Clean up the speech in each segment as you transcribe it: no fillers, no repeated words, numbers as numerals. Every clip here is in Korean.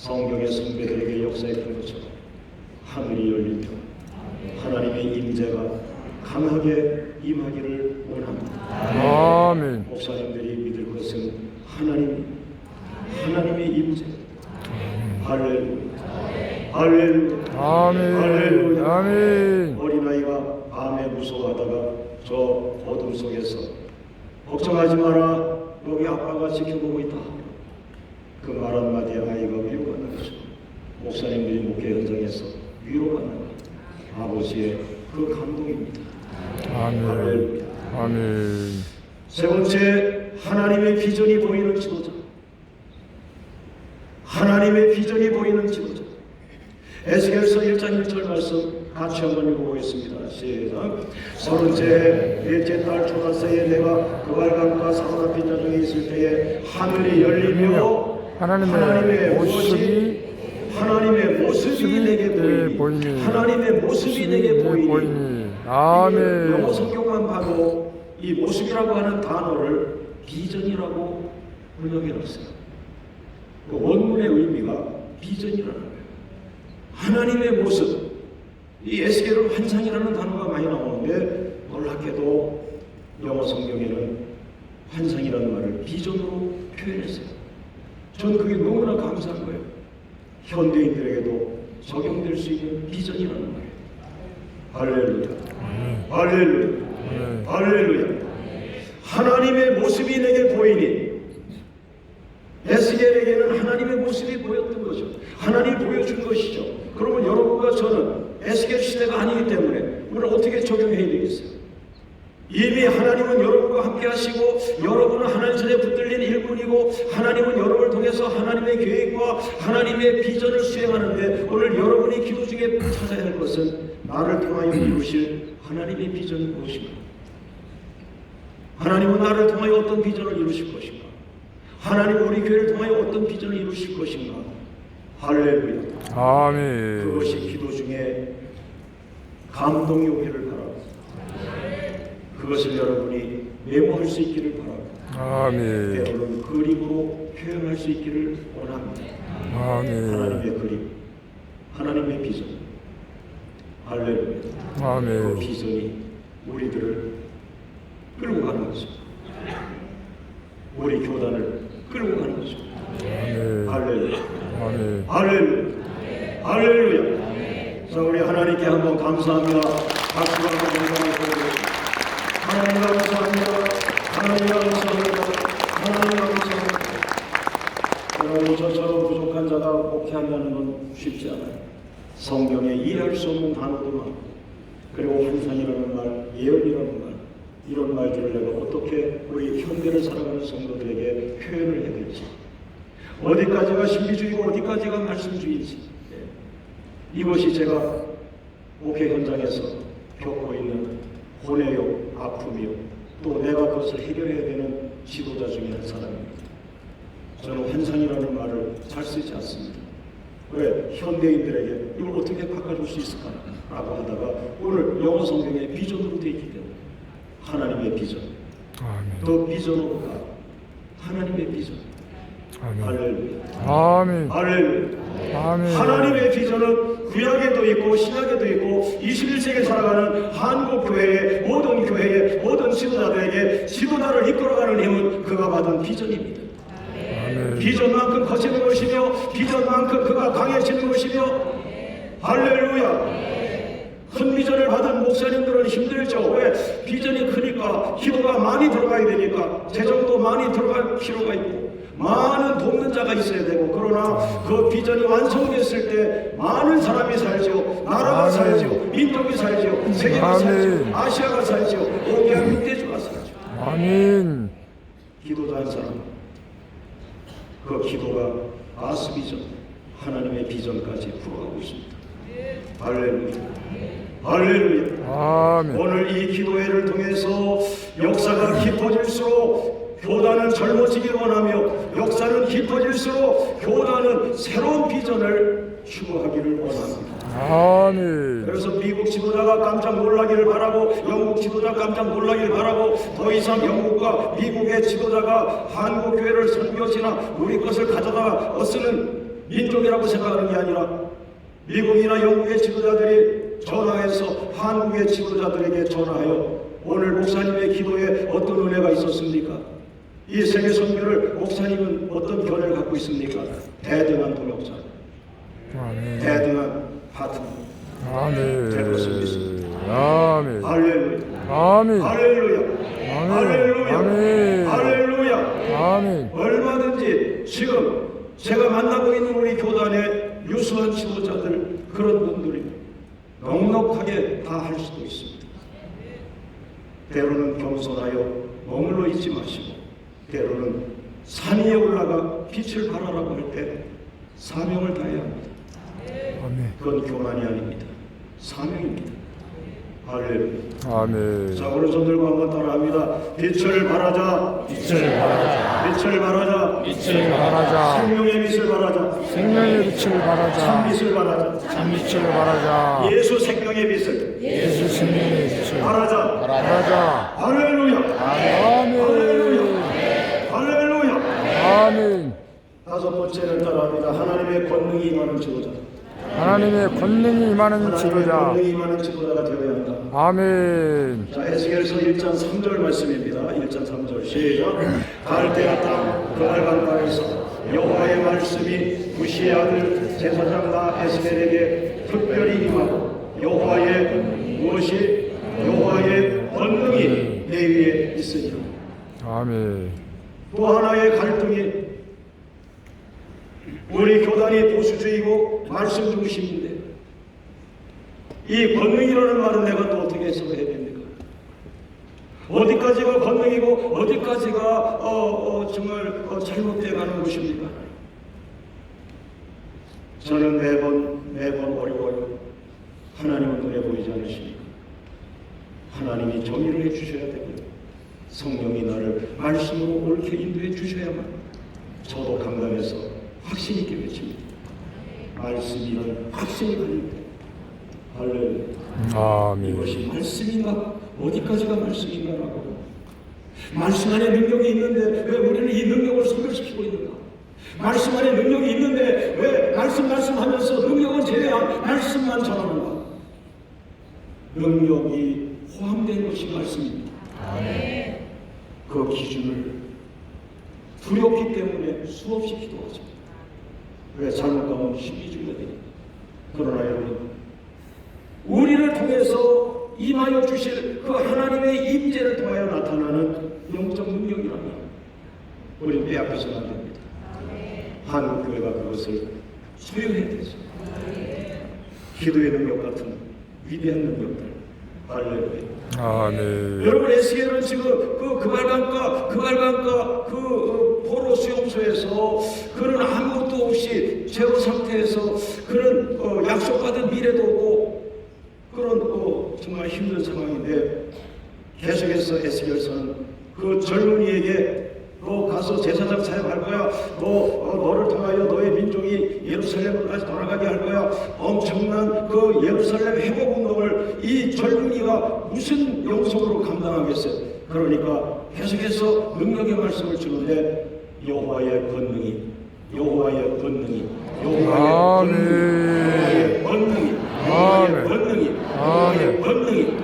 성경의 선배들에게 역사했던 것처럼 하늘이 열리며 하나님의 임재가 강하게 임하기를 원합니다. 아멘. 목사님들이 믿을 것은 하나님의 임재. 할렐루야. 할렐루야. 아멘. 할렐루야. 아멘. 어린아이가 밤에 무서워하다가 저 어둠 속에서 걱정하지 마라, 여기 아빠가 지켜보고 있다. 그 말 한마디에 아이가 위로받는 거죠. 목사님들이 목회 현장에서 위로받는 것, 아버지의 그 감동입니다. 아멘. 할렐루야. 아멘. 세 번째, 하나님의 비전이 보이는 지도자. 하나님의 비전이 보이는 지도자. 에스겔서 1장 1절 말씀 같이 한번 읽어보겠습니다. 시작. 30째 넷째 달 초다새에 내가 그 발광과 사우나 빈자중에 있을 때에 하늘이 열리며 하나님의 모습이 내게 보이니 하나님의 모습이 내게 보이니. 아멘. 영어 성경만 봐도 이 모습이라고 하는 단어를 비전이라고 번역해놨어요. 그 원문의 의미가 비전이라는 거예요. 하나님의 모습. 이 에스겔은 환상이라는 단어가 많이 나오는데 놀랍게도 영어 성경에는 환상이라는 말을 비전으로 표현했어요. 전 그게 너무나 감사한 거예요. 현대인들에게도 적용될 수 있는 비전이라는 거예요. 할렐루야. 할렐루야. 할렐루야. 하나님의 모습이 내게 보이니, 에스겔에게는 하나님의 모습이 보였던 거죠. 하나님이 보여준 것이죠. 그러면 여러분과 저는 에스겔 시대가 아니기 때문에 우리는 어떻게 적용해야 되겠어요? 이미 하나님은 여러분과 함께 하시고 여러분은 하나님 손에 붙들린 일꾼이고 하나님은 여러분을 통해서 하나님의 계획과 하나님의 비전을 수행하는데 오늘 여러분이 기도 중에 찾아야 할 것은 나를 통하여 이루실 하나님의 비전이 무엇인가? 하나님은 나를 통하여 어떤 비전을 이루실 것인가? 하나님은 우리 교회를 통하여 어떤 비전을 이루실 것인가? 할렐루야. 아멘. 그것이 기도 중에 감동 요회를 바랍니다. 그것을 여러분이 메모할 수 있기를 바랍니다. 아멘. 때로는 그림으로 표현할 수 있기를 원합니다. 아멘. 하나님의 그림, 하나님의 비전. 할렐루야. 그 아멘. 비전이 우리들을 끌고 가는 거죠. 우리 교단을 끌고 가는 거죠. 아멘. 할렐루야. 아멘. 할렐루야. 할렐루야. 자, 우리 하나님께 한번 감사합니다. 박수가 한번 드리겠습니다. 하나님 감사합니다. 하나님 감사합니다. 하나님 감사합니다. 여러분, 저처럼 부족한 자가 목회한다는 건 쉽지 않아요. 성경에 이해할 수 없는 단어도 많고, 그리고 환상이라는 말, 예언이라는 말, 이런 말들을 내가 어떻게 우리 현대를 살아가는 성도들에게 표현을 해야 될지, 어디까지가 신비주의고 어디까지가 말씀주의인지, 이것이 제가 목회 현장에서 겪고 있는 고뇌요, 아픔이요, 또 내가 그것을 해결해야 되는 지도자 중에 한 사람입니다. 저는 환상이라는 말을 잘 쓰지 않습니다. 왜? 현대인들에게 이걸 어떻게 바꿔줄 수 있을까? 라고 하다가 오늘 영어 성경에 비전으로 되어 있기 때문에 하나님의 비전, 아멘. 또 비전으로 가 하나님의 비전. 아멘. 할렐루야. 아멘. 할렐루야. 아멘. 하나님의 비전은 구약에도 있고 신약에도 있고 21세기에 살아가는 한국 교회의 모든 지도자들에게 지도자를 이끌어가는 힘은 그가 받은 비전입니다. 아멘. 비전만큼 커지는 것이며 비전만큼 그가 강해지는 것이며. 할렐루야. 큰 비전을 받은 목사님들은 힘들죠. 왜? 비전이 크니까 기도가 많이 들어가야 되니까 재정도 많이 들어갈 필요가 있고 많은 돕는 자가 있어야 되고, 그러나 그 비전이 완성됐을 때 많은 사람이 살죠. 나라가 살죠. 민족이 살죠. 세계가 살죠. 아시아가 살죠. 오기야 흑대주가 살죠. 아멘. 기도자 한 사람, 그 기도가 아스 비전, 하나님의 비전까지 풀어가고 있습니다. 할렐루야. 할렐루야. 아멘. 오늘 이 기도회를 통해서 역사가 깊어질수록 교단은 젊어지길 원하며, 역사는 깊어질수록 교단은 새로운 비전을 추구하기를 원합니다. 아멘. 그래서 미국 지도자가 깜짝 놀라기를 바라고, 영국 지도자 깜짝 놀라기를 바라고, 더 이상 영국과 미국의 지도자가 한국 교회를 선교지나 우리 것을 가져다 쓰는 민족이라고 생각하는 게 아니라 미국이나 영국의 지도자들이 전화해서 한국의 지도자들에게 전화하여 오늘 목사님의 기도에 어떤 은혜가 있었습니까? 이 세계 선교를 목사님은 어떤 견해를 갖고 있습니까? 대등한 동역자, 아멘. 대등한 파트너. 아멘. 될 것을 믿습니다. 아멘. 할렐루야. 아멘. 할렐루야. 아멘. 할렐루야. 아멘. 할렐루야. 아멘. 얼마든지 지금 제가 만나고 있는 우리 교단의 유수한 지도자들 그런 분들이 넉넉하게 다 할 수도 있습니다. 때로는 겸손하여 머물러 있지 마시고 때로는 산 위에 올라가 빛을 발하라고 할 때 사명을 다해야 합니다. 아멘. 그건 교만이 아닙니다. 사명입니다. 할렐루야. 아멘. 자, 오른손들과 한번 따라합니다. 빛을 발하자. 빛을 발하자. 빛을 발하자. 빛을 발하자. 생명의 빛을 발하자. 생명의 빛을 발하자. 참빛을 발하자. 참빛을 발하자. 예수 생명의 빛을 예수 생명의 빛을 발하자. 발하자. 할렐루야. 아멘. 할렐루야. 아멘. 다섯 번째는 따라합니다. 하나님의 권능이 임하는 지도자. 하나님의 권능이 임하는 하나님의 지도자. 권능이 임하는 지도자가 되어야 한다. 아멘. 자, 에스겔서 1장 3절 말씀입니다. 1장 3절 시작. 갈대아 땅 그날간 땅에서 여호와의 말씀이 부시의 아들 제사장 에스겔에게 특별히 임하고 여호와의 권능이 내 위에 있으니라. 아멘. 또 하나의 갈등이 우리 교단이 보수주의고 말씀 중심인데 이 권능이라는 말은 내가 또 어떻게 해석해야 됩니까? 어디까지가 권능이고 어디까지가 정말 잘못되어 가는 것입니까? 저는 매번 어려워요. 하나님은 눈에 보이지 않으십니까? 하나님이 정의를 해주셔야 되고요. 성령이 나를 말씀으로 옳게 인도해 주셔야만 저도 강단에서 확신 있게 외칩니다. 말씀이라는 확신이 가질 때 할렐루야. 아멘. 이것이 말씀인가? 어디까지가 말씀인가라고. 말씀 안에 능력이 있는데 왜 우리는 이 능력을 소멸시키고 있는가? 말씀 안에 능력이 있는데 왜 말씀하면서 능력은 제외한 말씀만 전하는가? 능력이 포함된 것이 말씀입니다. 아멘. 그 기준을 두렵기 때문에 수없이 기도하죠. 왜 잘못 가면 시기주의가 되니까. 그러나 여러분, 우리를 통해서 임하여 주실 그 하나님의 임재를 통하여 나타나는 영적 능력이라면 우리는 빼앗겨서는 안 됩니다. 한국교회가 그것을 소유해야 되죠. 기도의 능력 같은 위대한 능력들. 할렐루야. 아멘. 여러분, 에스겔은 지금 그발강가 포로 수용소에서 그는 아무것도 없이 제로 상태에서 그는 약속받은 미래도 오고 그런 정말 힘든 상황인데 계속해서 에스겔서는 그 젊은이에게 너 가서 제사장 사역할 거야. 너를 통하여 너의 민족이 예루살렘까지 돌아가게 할 거야. 엄청난 그 예루살렘 회복 운동을 이 젊은이가 무슨 영성으로 감당하겠어요. 그러니까 계속해서 능력의 말씀을 주는데 여호와의 권능이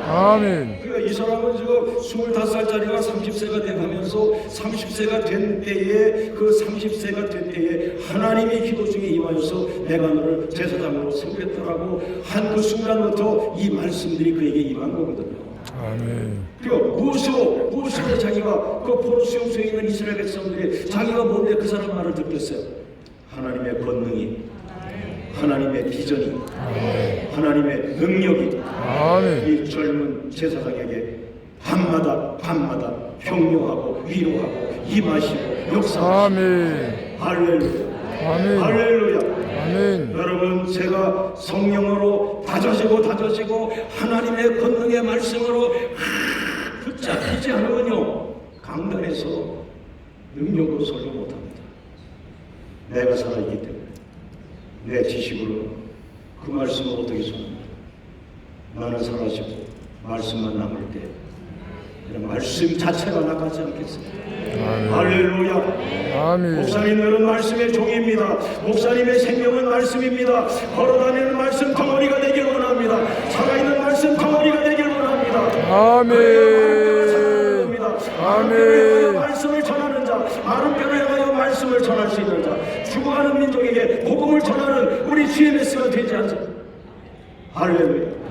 아멘. 그러니까 이 사람은 지금 25살짜리가 30세가 돼가면서 30세가 된 때에 그 30세가 된 때에 하나님이 기도 중에 임하여서 내가 너를 제사장으로 세우겠다라고 한 그 순간부터 이 말씀들이 그에게 임한 거거든요. 아멘. 그리고 무엇으로 자기가 그 포로 수용소에 있는 이스라엘 백성들이 자기가 뭔데 그 사람 말을 듣겠어요? 하나님의 권능이, 하나님의 비전이, 하나님의 능력이 이 젊은 제사장에게 밤마다 격려하고 위로하고 임하시고 역사하시고. 할렐루야. 할렐루야. 아멘. 여러분, 제가 성령으로 다져지고 하나님의 권능의 말씀으로 붙잡히지 않으면요 강단에서 능력으로 설교 못합니다. 내가 살아있기 때문에 내 지식으로 그 말씀을 어떻게 전합니까? 나는 사라지고 말씀만 남을 때 이런 말씀 자체가 나가지 않겠습니다. 아멘. 할렐루야. 아멘. 목사님들은 말씀의 종입니다. 목사님의 생명은 말씀입니다. 걸어다니는 말씀 덩어리가 되길 원합니다. 살아있는 말씀 덩어리가 되길 원합니다. 아멘. 아멘. 말씀을 전하는 자, 마른 뼈를 향하여 말씀을 전할 수 있는 자, 죽어가는 민족에게 복음을 전하는 우리 GMS가 되지 않습니까? 할렐루야.